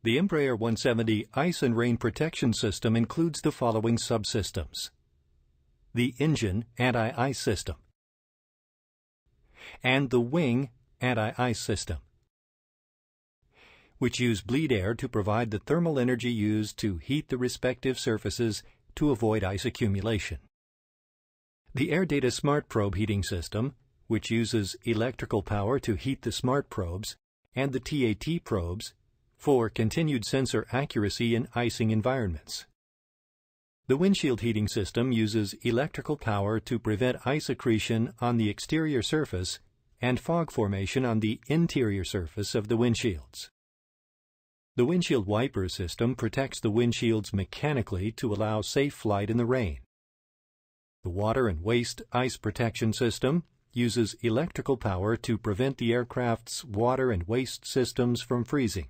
The Embraer 170 ice and rain protection system includes the following subsystems: the engine anti-ice system and the wing anti-ice system, which use bleed air to provide the thermal energy used to heat the respective surfaces to avoid ice accumulation. The Air Data Smart Probe heating system, which uses electrical power to heat the smart probes, and the TAT probes for continued sensor accuracy in icing environments. The windshield heating system uses electrical power to prevent ice accretion on the exterior surface and fog formation on the interior surface of the windshields. The windshield wiper system protects the windshields mechanically to allow safe flight in the rain. The water and waste ice protection system uses electrical power to prevent the aircraft's water and waste systems from freezing.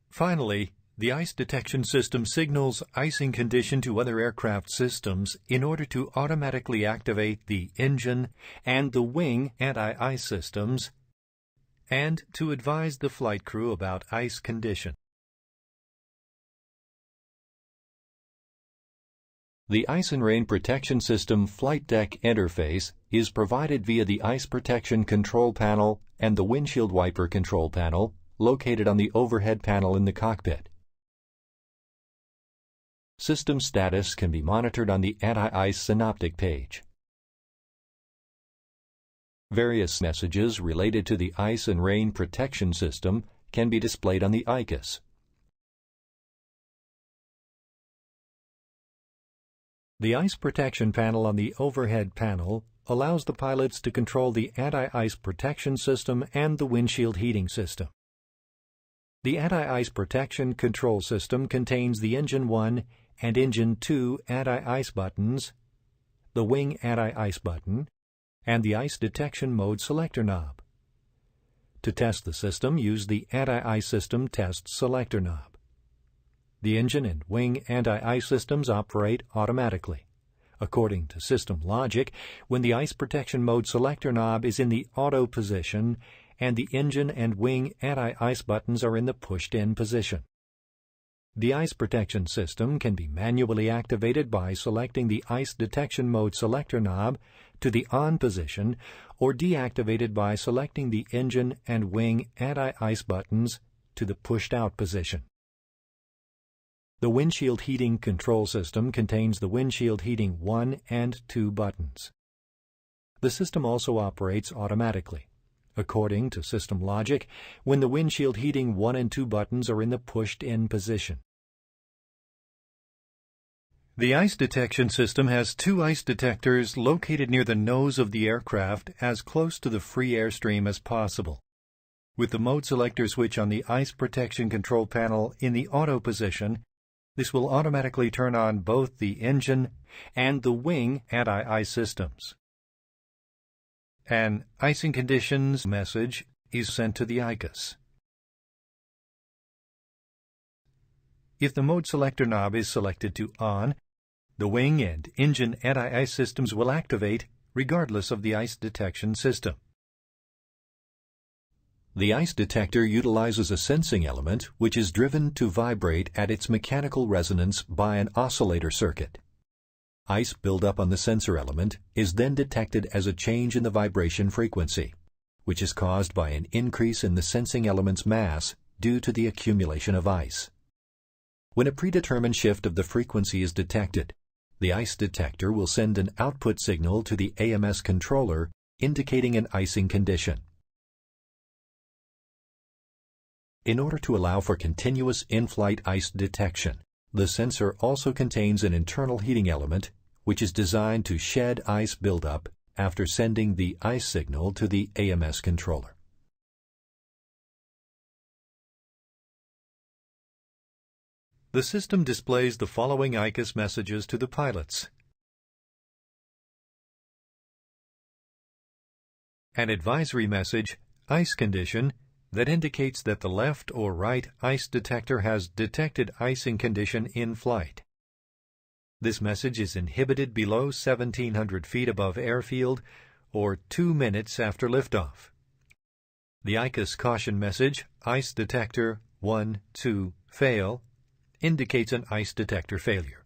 Finally, the ice detection system signals icing condition to other aircraft systems in order to automatically activate the engine and the wing anti-ice systems and to advise the flight crew about ice condition. The Ice and Rain Protection System Flight Deck interface is provided via the Ice Protection Control Panel and the Windshield Wiper Control Panel located on the overhead panel in the cockpit. System status can be monitored on the Anti-Ice Synoptic page. Various messages related to the Ice and Rain Protection System can be displayed on the ICUS. The Ice Protection Panel on the overhead panel allows the pilots to control the anti-ice protection system and the windshield heating system. The anti-ice protection control system contains the Engine 1 and Engine 2 anti-ice buttons, the wing anti-ice button, and the ice detection mode selector knob. To test the system, use the Anti-Ice System Test selector knob. The engine and wing anti-ice systems operate automatically. According to system logic, when the ice protection mode selector knob is in the auto position and the engine and wing anti-ice buttons are in the pushed-in position. The ice protection system can be manually activated by selecting the ice detection mode selector knob to the on position or deactivated by selecting the engine and wing anti-ice buttons to the pushed-out position. The windshield heating control system contains the windshield heating 1 and 2 buttons. The system also operates automatically. According to system logic, when the windshield heating 1 and 2 buttons are in the pushed-in position. The ice detection system has 2 ice detectors located near the nose of the aircraft as close to the free airstream as possible. With the mode selector switch on the ice protection control panel in the auto position, this will automatically turn on both the engine and the wing anti-ice systems. An icing conditions message is sent to the ICUS. If the mode selector knob is selected to on, the wing and engine anti-ice systems will activate regardless of the ice detection system. The ice detector utilizes a sensing element which is driven to vibrate at its mechanical resonance by an oscillator circuit. Ice buildup on the sensor element is then detected as a change in the vibration frequency, which is caused by an increase in the sensing element's mass due to the accumulation of ice. When a predetermined shift of the frequency is detected, the ice detector will send an output signal to the AMS controller indicating an icing condition. In order to allow for continuous in-flight ice detection, the sensor also contains an internal heating element which is designed to shed ice buildup after sending the ice signal to the AMS controller. The system displays the following ICUS messages to the pilots. An advisory message, ice condition, that indicates that the left or right ice detector has detected icing condition in flight. This message is inhibited below 1,700 feet above airfield or 2 minutes after liftoff. The ICUS caution message, ice detector 1, 2, fail indicates an ice detector failure.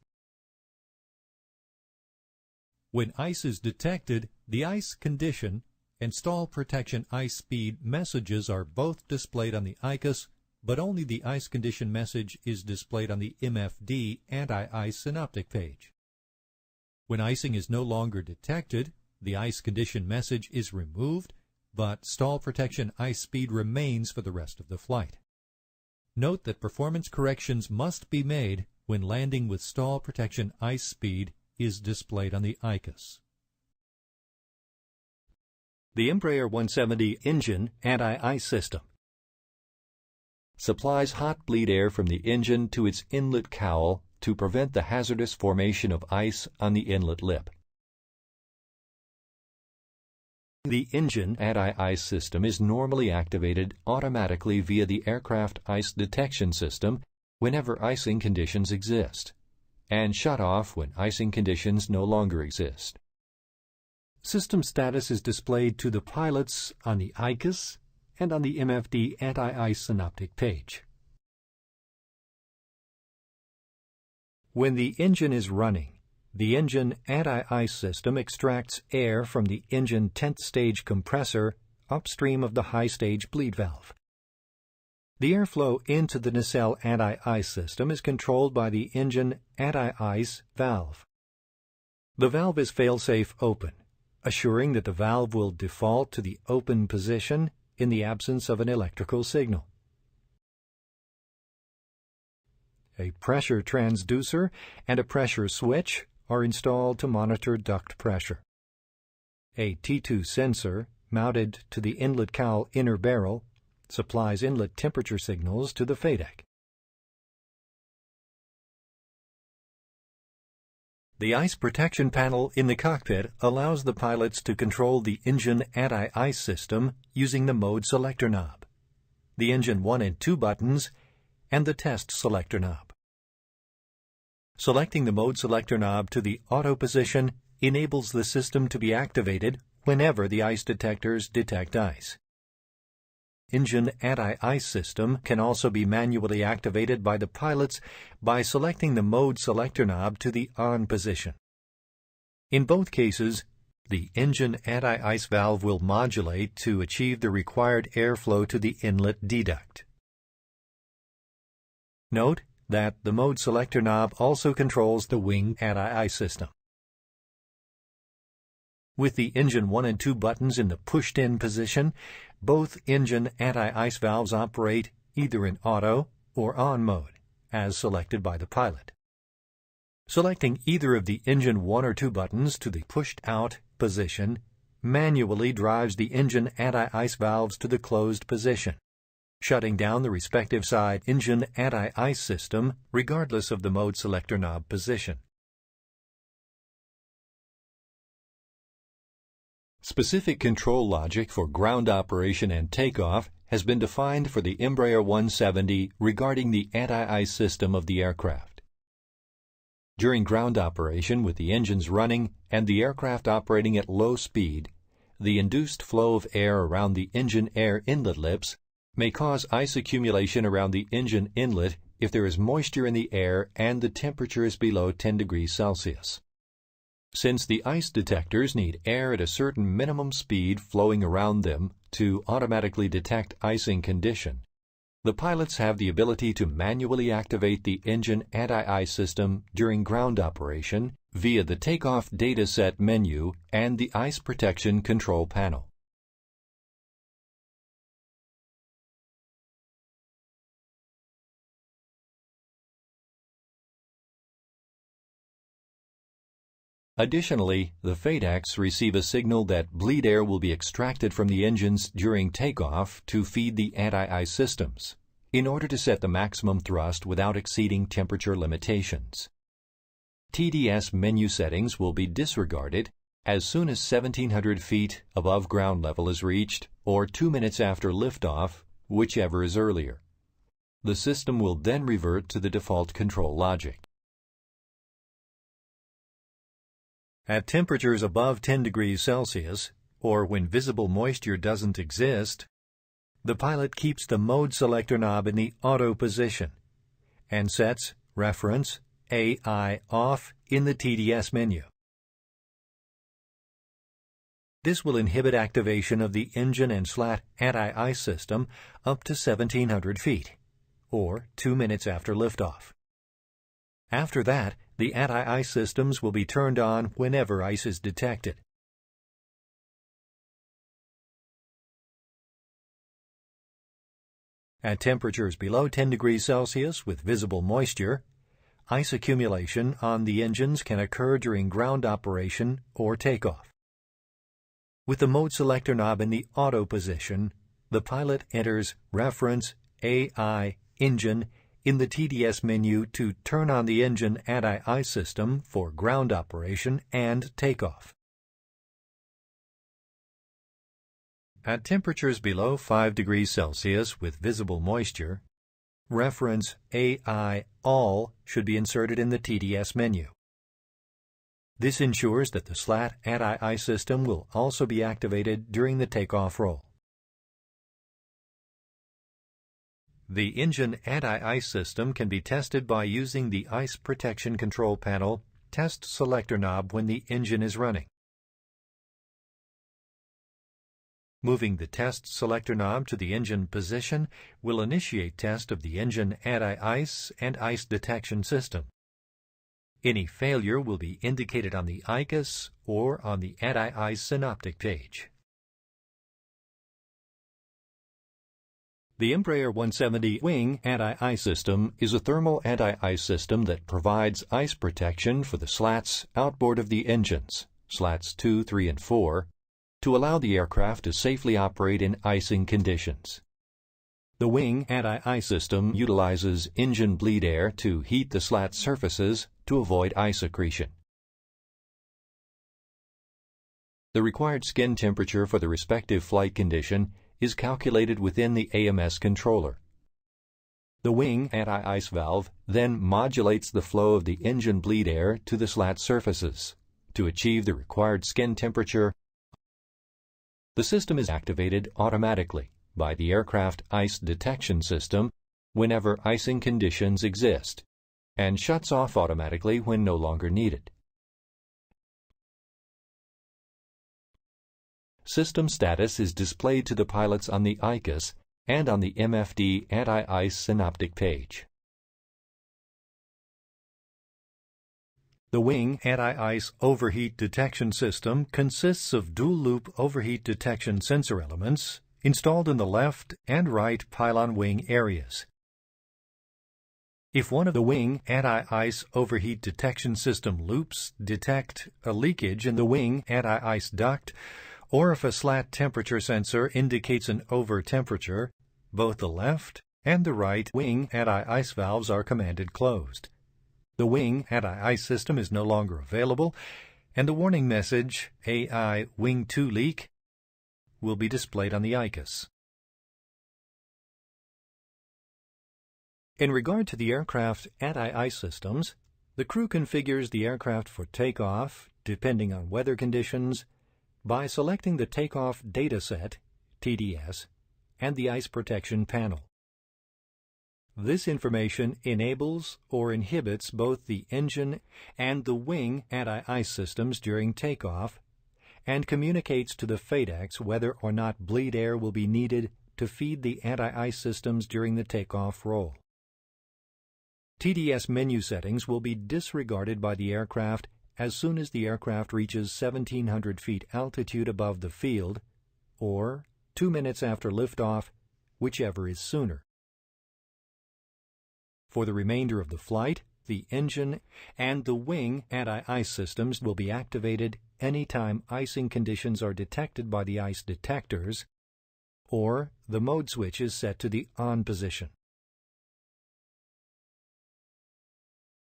When ice is detected, the ice condition and stall protection ice speed messages are both displayed on the ICUS, but only the ice condition message is displayed on the MFD anti-ice synoptic page. When icing is no longer detected, the ice condition message is removed, but stall protection ice speed remains for the rest of the flight. Note that performance corrections must be made when landing with stall protection ice speed is displayed on the ICUS. The Embraer 170 engine anti-ice system supplies hot bleed air from the engine to its inlet cowl to prevent the hazardous formation of ice on the inlet lip. The engine anti-ice system is normally activated automatically via the aircraft ice detection system whenever icing conditions exist, and shut off when icing conditions no longer exist. System status is displayed to the pilots on the ICUS and on the MFD anti-ice synoptic page. When the engine is running, the engine anti-ice system extracts air from the engine 10th stage compressor upstream of the high stage bleed valve. The airflow into the nacelle anti-ice system is controlled by the engine anti-ice valve. The valve is fail-safe open, assuring that the valve will default to the open position in the absence of an electrical signal. A pressure transducer and a pressure switch are installed to monitor duct pressure. A T2 sensor, mounted to the inlet cowl inner barrel, supplies inlet temperature signals to the FADEC. The ice protection panel in the cockpit allows the pilots to control the engine anti-ice system using the mode selector knob, the engine 1 and 2 buttons, and the test selector knob. Selecting the mode selector knob to the auto position enables the system to be activated whenever the ice detectors detect ice. Engine anti-ice system can also be manually activated by the pilots by selecting the mode selector knob to the on position. In both cases, the engine anti-ice valve will modulate to achieve the required airflow to the inlet deduct. Note that the mode selector knob also controls the wing anti-ice system. With the engine 1 and 2 buttons in the pushed-in position, both engine anti-ice valves operate either in auto or on mode, as selected by the pilot. Selecting either of the engine 1 or 2 buttons to the pushed-out position manually drives the engine anti-ice valves to the closed position, shutting down the respective side engine anti-ice system regardless of the mode selector knob position. Specific control logic for ground operation and takeoff has been defined for the Embraer 170 regarding the anti-ice system of the aircraft. During ground operation with the engines running and the aircraft operating at low speed, the induced flow of air around the engine air inlet lips may cause ice accumulation around the engine inlet if there is moisture in the air and the temperature is below 10 degrees Celsius. Since the ice detectors need air at a certain minimum speed flowing around them to automatically detect icing condition, the pilots have the ability to manually activate the engine anti-ice system during ground operation via the Takeoff Data Set menu and the Ice Protection Control Panel. Additionally, the FADECs receive a signal that bleed air will be extracted from the engines during takeoff to feed the anti-ice systems, in order to set the maximum thrust without exceeding temperature limitations. TDS menu settings will be disregarded as soon as 1,700 feet above ground level is reached, or 2 minutes after liftoff, whichever is earlier. The system will then revert to the default control logic. At temperatures above 10 degrees Celsius, or when visible moisture doesn't exist, the pilot keeps the mode selector knob in the auto position and sets reference AI off in the TDS menu. This will inhibit activation of the engine and slat anti-ice system up to 1,700 feet, or 2 minutes after liftoff. After that, the anti-ice systems will be turned on whenever ice is detected. At temperatures below 10 degrees Celsius with visible moisture, ice accumulation on the engines can occur during ground operation or takeoff. With the mode selector knob in the auto position, the pilot enters reference AI engine in the TDS menu to turn on the engine anti-ice system for ground operation and takeoff. At temperatures below 5 degrees Celsius with visible moisture, reference AI all should be inserted in the TDS menu. This ensures that the slat anti-ice system will also be activated during the takeoff roll. The engine anti-ice system can be tested by using the Ice Protection Control Panel test selector knob when the engine is running. Moving the test selector knob to the engine position will initiate test of the engine anti-ice and ice detection system. Any failure will be indicated on the ICUS or on the anti-ice synoptic page. The Embraer 170 wing anti-ice system is a thermal anti-ice system that provides ice protection for the slats outboard of the engines, slats 2, 3, and 4, to allow the aircraft to safely operate in icing conditions. The wing anti-ice system utilizes engine bleed air to heat the slat surfaces to avoid ice accretion. The required skin temperature for the respective flight condition is calculated within the AMS controller. The wing anti-ice valve then modulates the flow of the engine bleed air to the slat surfaces. To achieve the required skin temperature, the system is activated automatically by the aircraft ice detection system whenever icing conditions exist, and shuts off automatically when no longer needed. System status is displayed to the pilots on the ICUS and on the MFD anti-ice synoptic page. The wing anti-ice overheat detection system consists of dual-loop overheat detection sensor elements installed in the left and right pylon wing areas. If one of the wing anti-ice overheat detection system loops detect a leakage in the wing anti-ice duct, or if a slat temperature sensor indicates an over temperature, both the left and the right wing anti-ice valves are commanded closed. The wing anti-ice system is no longer available, and the warning message, AI Wing 2 Leak, will be displayed on the ICUS. In regard to the aircraft anti-ice systems, the crew configures the aircraft for takeoff, depending on weather conditions, by selecting the Takeoff Dataset, TDS, and the Ice Protection Panel. This information enables or inhibits both the engine and the wing anti-ice systems during takeoff and communicates to the FADEX whether or not bleed air will be needed to feed the anti-ice systems during the takeoff roll. TDS menu settings will be disregarded by the aircraft as soon as the aircraft reaches 1,700 feet altitude above the field, or 2 minutes after liftoff, whichever is sooner. For the remainder of the flight, the engine and the wing anti-ice systems will be activated anytime icing conditions are detected by the ice detectors, or the mode switch is set to the on position.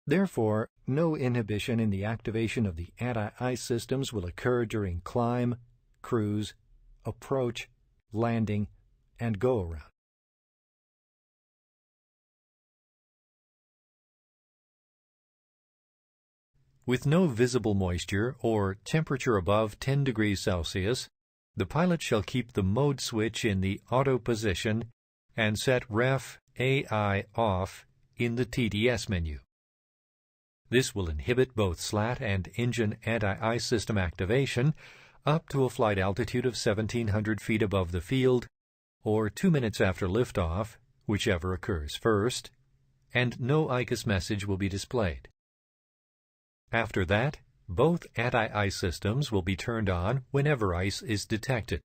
Therefore, no inhibition in the activation of the anti-ice systems will occur during climb, cruise, approach, landing, and go-around. With no visible moisture or temperature above 10 degrees Celsius, The pilot shall keep the mode switch in the auto position and set Ref AI off in the TDS menu. This will inhibit both slat and engine anti-ice system activation up to a flight altitude of 1,700 feet above the field, or 2 minutes after liftoff, whichever occurs first, and no ICUS message will be displayed. After that, both anti-ice systems will be turned on whenever ice is detected.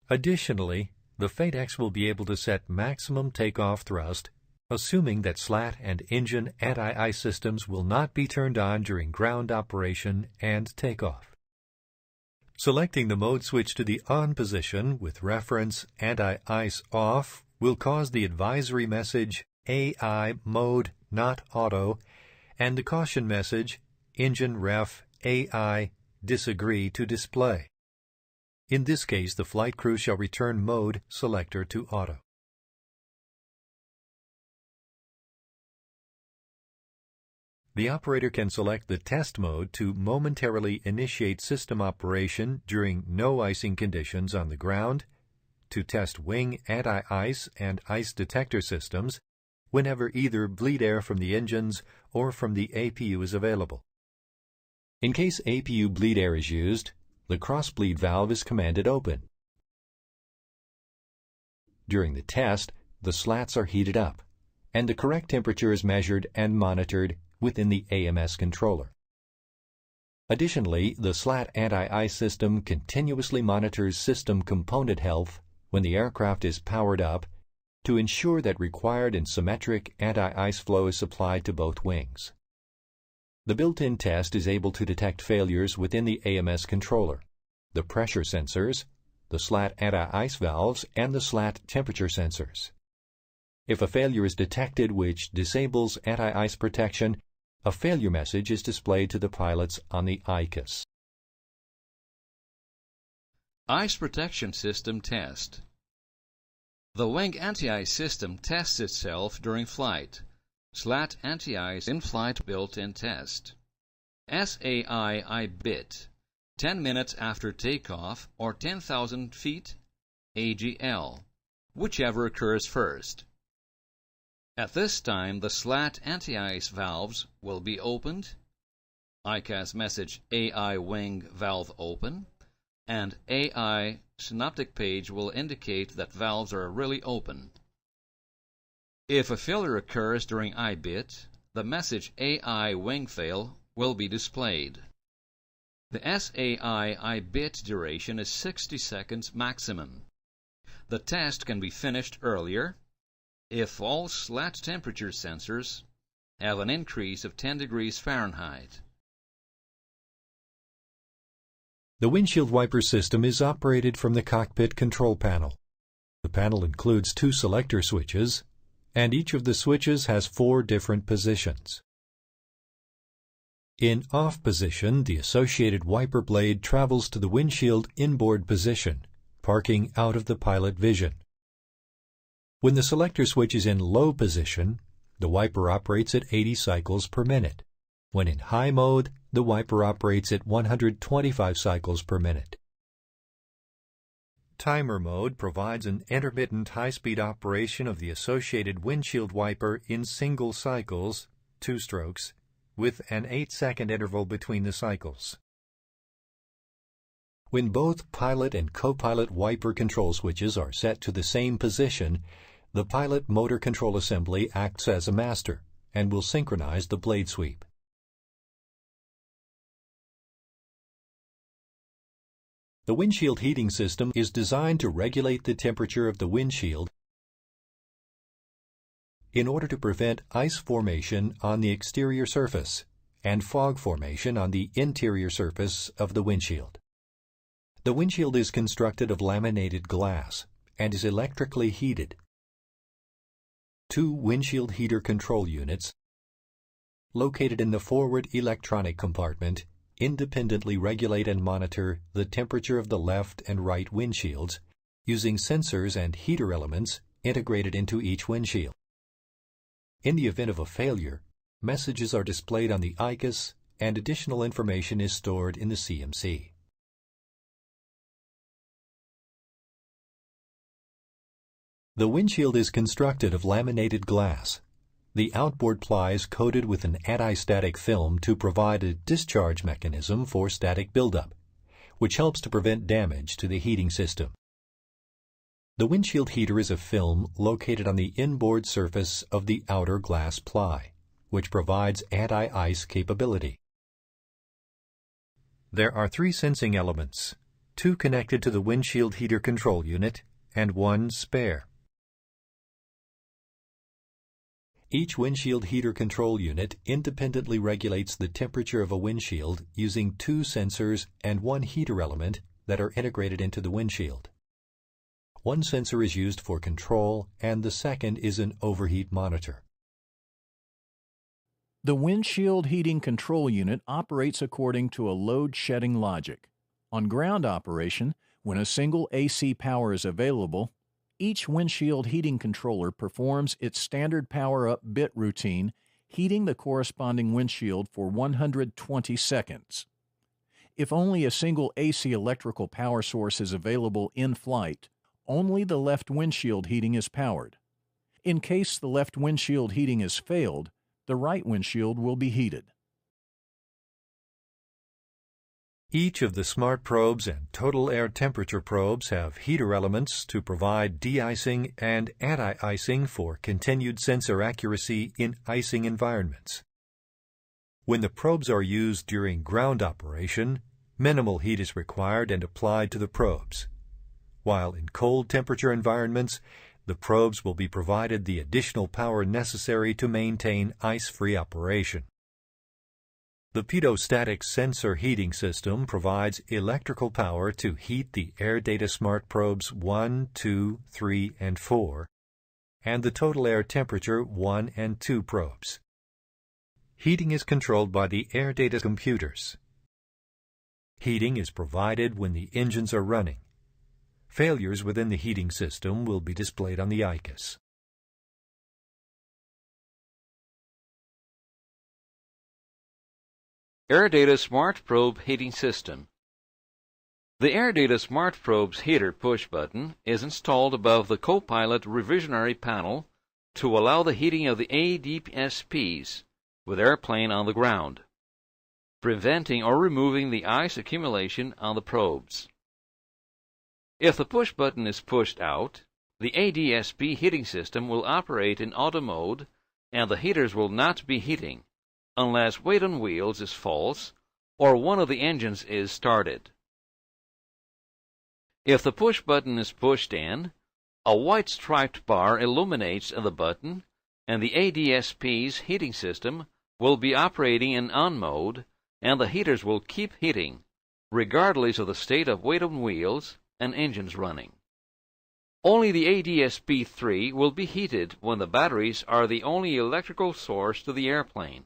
Additionally, the FADEX will be able to set maximum takeoff thrust, assuming that slat and engine anti-ice systems will not be turned on during ground operation and takeoff. Selecting the mode switch to the on position with reference anti-ice off will cause the advisory message AI mode not auto and the caution message engine ref AI disagree to display. In this case, the flight crew shall return mode selector to auto. The operator can select the test mode to momentarily initiate system operation during no icing conditions on the ground, to test wing anti-ice and ice detector systems whenever either bleed air from the engines or from the APU is available. In case APU bleed air is used, the cross-bleed valve is commanded open. During the test, the slats are heated up, and the correct temperature is measured and monitored within the AMS controller. Additionally, the slat anti-ice system continuously monitors system component health when the aircraft is powered up to ensure that required and symmetric anti-ice flow is supplied to both wings. The built-in test is able to detect failures within the AMS controller, the pressure sensors, the slat anti-ice valves, and the slat temperature sensors. If a failure is detected which disables anti-ice protection, a failure message is displayed to the pilots on the ICUS. Ice Protection System Test. The wing anti-ice system tests itself during flight. Slat anti-ice in-flight built-in test. SAI bit, 10 minutes after takeoff or 10,000 feet, AGL, whichever occurs first. At this time, the slat anti-ice valves will be opened, ICAS message AI wing valve open, and AI synoptic page will indicate that valves are really open. If a failure occurs during IBIT, the message AI wing fail will be displayed. The SAI IBIT duration is 60 seconds maximum. The test can be finished earlier if all slat temperature sensors have an increase of 10 degrees Fahrenheit. The windshield wiper system is operated from the cockpit control panel. The panel includes 2 selector switches, and each of the switches has 4 different positions. In off position, the associated wiper blade travels to the windshield inboard position, parking out of the pilot vision. When the selector switch is in low position, the wiper operates at 80 cycles per minute. When in high mode, the wiper operates at 125 cycles per minute. Timer mode provides an intermittent high-speed operation of the associated windshield wiper in single cycles, 2 strokes, with an 8-second interval between the cycles. When both pilot and co-pilot wiper control switches are set to the same position, the pilot motor control assembly acts as a master and will synchronize the blade sweep. The windshield heating system is designed to regulate the temperature of the windshield in order to prevent ice formation on the exterior surface and fog formation on the interior surface of the windshield. The windshield is constructed of laminated glass and is electrically heated. 2 windshield heater control units located in the forward electronic compartment independently regulate and monitor the temperature of the left and right windshields using sensors and heater elements integrated into each windshield. In the event of a failure, messages are displayed on the ICUS and additional information is stored in the CMC. The windshield is constructed of laminated glass. The outboard ply is coated with an anti-static film to provide a discharge mechanism for static buildup, which helps to prevent damage to the heating system. The windshield heater is a film located on the inboard surface of the outer glass ply, which provides anti-ice capability. There are 3 sensing elements, 2 connected to the windshield heater control unit and 1 spare. Each windshield heater control unit independently regulates the temperature of a windshield using 2 sensors and 1 heater element that are integrated into the windshield. One sensor is used for control and the second is an overheat monitor. The windshield heating control unit operates according to a load-shedding logic. On ground operation, when a single AC power is available, each windshield heating controller performs its standard power-up bit routine, heating the corresponding windshield for 120 seconds. If only a single AC electrical power source is available in flight, only the left windshield heating is powered. In case the left windshield heating has failed, the right windshield will be heated. Each of the smart probes and total air temperature probes have heater elements to provide de-icing and anti-icing for continued sensor accuracy in icing environments. When the probes are used during ground operation, minimal heat is required and applied to the probes, while in cold temperature environments, the probes will be provided the additional power necessary to maintain ice-free operation. The pitot-static sensor heating system provides electrical power to heat the Air Data Smart Probes 1, 2, 3, and 4, and the total air temperature 1 and 2 probes. Heating is controlled by the Air Data computers. Heating is provided when the engines are running. Failures within the heating system will be displayed on the ICUS. AirData Smart Probe Heating System. The AirData Smart Probe's heater push button is installed above the co-pilot revisionary panel to allow the heating of the ADSPs with airplane on the ground, preventing or removing the ice accumulation on the probes. If the push button is pushed out, the ADSP heating system will operate in auto mode and the heaters will not be heating unless weight on wheels is false or one of the engines is started. If the push button is pushed in, a white striped bar illuminates the button and the ADSP's heating system will be operating in on mode and the heaters will keep heating regardless of the state of weight on wheels and engines running. Only the ADSP-3 will be heated when the batteries are the only electrical source to the airplane.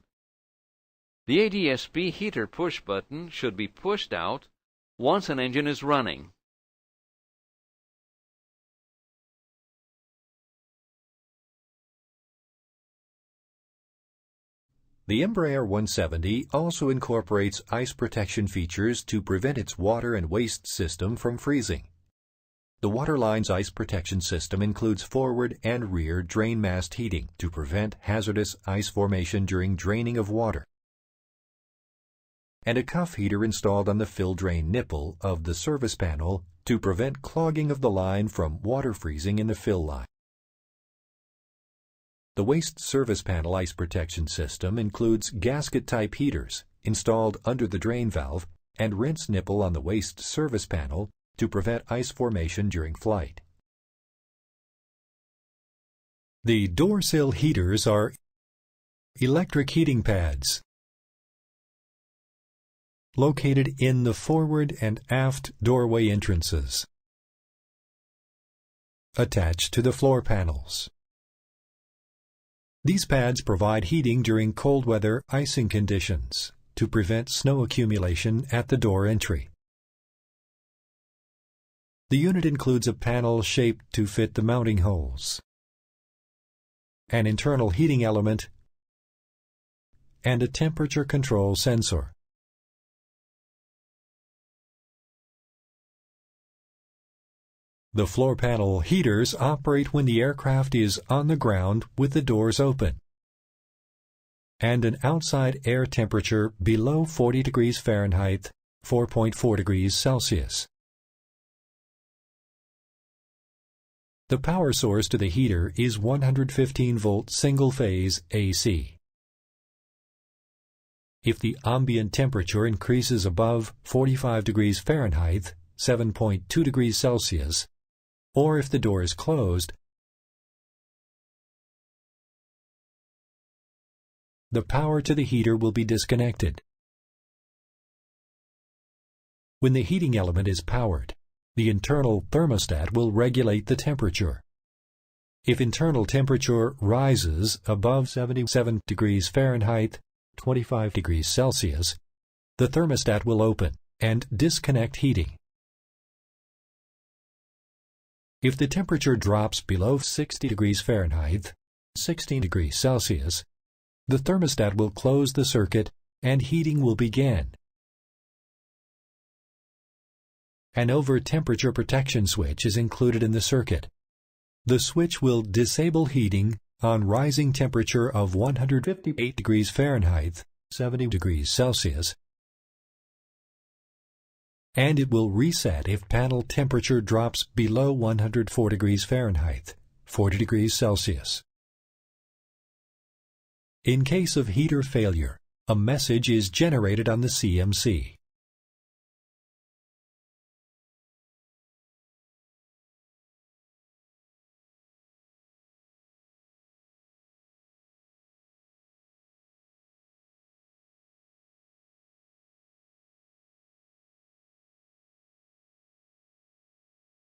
The ADSP heater push button should be pushed out once an engine is running. The Embraer 170 also incorporates ice protection features to prevent its water and waste system from freezing. The waterline's ice protection system includes forward and rear drain mast heating to prevent hazardous ice formation during draining of water, and a cuff heater installed on the fill-drain nipple of the service panel to prevent clogging of the line from water freezing in the fill line. The waste service panel ice protection system includes gasket-type heaters installed under the drain valve and rinse nipple on the waste service panel to prevent ice formation during flight. The door sill heaters are electric heating pads located in the forward and aft doorway entrances, attached to the floor panels. These pads provide heating during cold weather icing conditions to prevent snow accumulation at the door entry. The unit includes a panel shaped to fit the mounting holes, an internal heating element, and a temperature control sensor. The floor panel heaters operate when the aircraft is on the ground with the doors open and an outside air temperature below 40 degrees Fahrenheit, 4.4 degrees Celsius. The power source to the heater is 115-volt single-phase AC. If the ambient temperature increases above 45 degrees Fahrenheit, 7.2 degrees Celsius, or if the door is closed, the power to the heater will be disconnected. When the heating element is powered, the internal thermostat will regulate the temperature. If internal temperature rises above 77 degrees Fahrenheit, 25 degrees Celsius, the thermostat will open and disconnect heating. If the temperature drops below 60 degrees Fahrenheit, 16 degrees Celsius, the thermostat will close the circuit and heating will begin. An over-temperature protection switch is included in the circuit. The switch will disable heating on rising temperature of 158 degrees Fahrenheit, 70 degrees Celsius, and it will reset if panel temperature drops below 104 degrees Fahrenheit, 40 degrees Celsius. In case of heater failure, a message is generated on the CMC.